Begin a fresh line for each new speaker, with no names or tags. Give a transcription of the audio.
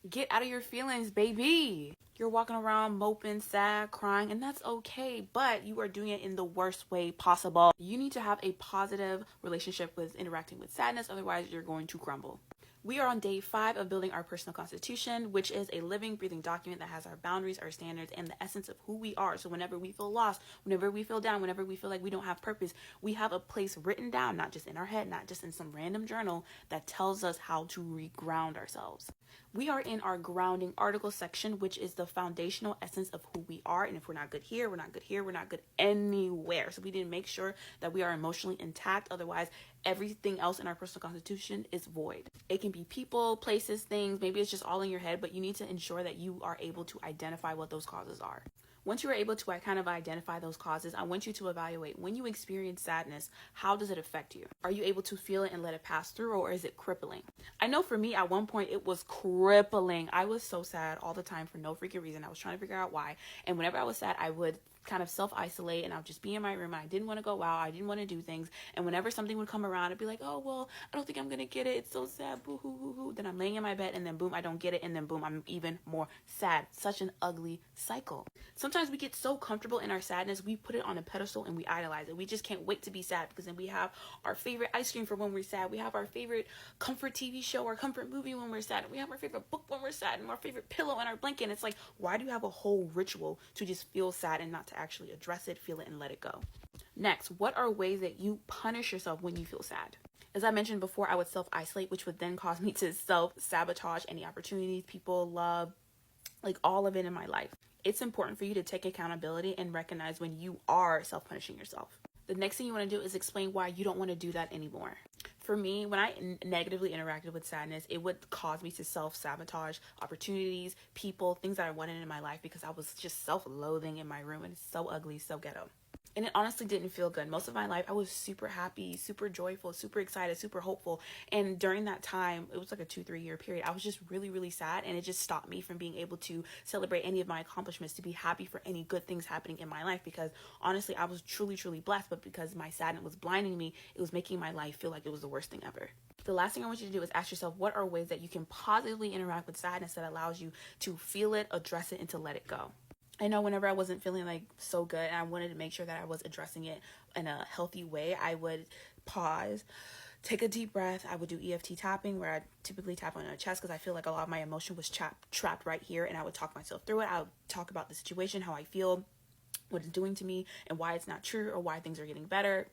Get out of your feelings, baby. You're walking around moping, sad, crying, and that's okay, but you are doing it in the worst way possible. You need to have a positive relationship with interacting with sadness, otherwise you're going to crumble. We are on day 5 of building our personal constitution, which is a living, breathing document that has our boundaries, our standards, and the essence of who we are. So whenever we feel lost, whenever we feel down, whenever we feel like we don't have purpose, we have a place written down, not just in our head, not just in some random journal, that tells us how to reground ourselves. We are in our grounding article section, which is the foundational essence of who we are. And if we're not good here, we're not good here, we're not good anywhere. So we need to make sure that we are emotionally intact. Otherwise, everything else in our personal constitution is void. It can be people, places, things. Maybe it's just all in your head, but you need to ensure that you are able to identify what those causes are. Once you are able to kind of identify those causes, I want you to evaluate, when you experience sadness, how does it affect you? Are you able to feel it and let it pass through, or is it crippling? I know for me, at one point, it was crippling. I was so sad all the time for no freaking reason. I was trying to figure out why. And whenever I was sad, I would kind of self-isolate, and I would just be in my room. I didn't want to go out. I didn't want to do things. And whenever something would come around, I'd be like, oh, well, I don't think I'm going to get it. It's so sad. Boo hoo hoo hoo. Then I'm laying in my bed, and then boom, I don't get it. And then boom, I'm even more sad. Such an ugly cycle. Sometimes we get so comfortable in our sadness, we put it on a pedestal and we idolize it. We just can't wait to be sad, because then we have our favorite ice cream for when we're sad. We have our favorite comfort TV show or comfort movie when we're sad. We have our favorite book when we're sad, and our favorite pillow and our blanket. And it's like, why do you have a whole ritual to just feel sad and not to actually address it, feel it, and let it go? Next, what are ways that you punish yourself when you feel sad? As I mentioned before, I would self-isolate, which would then cause me to self-sabotage any opportunities, people, love, like all of it in my life. It's important for you to take accountability and recognize when you are self-punishing yourself. The next thing you want to do is explain why you don't want to do that anymore. For me, when I negatively interacted with sadness, it would cause me to self-sabotage opportunities, people, things that I wanted in my life, because I was just self-loathing in my room, and it's so ugly, so ghetto. And it honestly didn't feel good. Most of my life, I was super happy, super joyful, super excited, super hopeful. And during that time, it was like a 2-3 year period, I was just really, really sad. And it just stopped me from being able to celebrate any of my accomplishments, to be happy for any good things happening in my life. Because honestly, I was truly, truly blessed. But because my sadness was blinding me, it was making my life feel like it was the worst thing ever. The last thing I want you to do is ask yourself, what are ways that you can positively interact with sadness that allows you to feel it, address it, and to let it go? I know whenever I wasn't feeling like so good and I wanted to make sure that I was addressing it in a healthy way, I would pause, take a deep breath. I would do EFT tapping, where I typically tap on my chest, because I feel like a lot of my emotion was trapped right here, and I would talk myself through it. I would talk about the situation, how I feel, what it's doing to me, and why it's not true, or why things are getting better.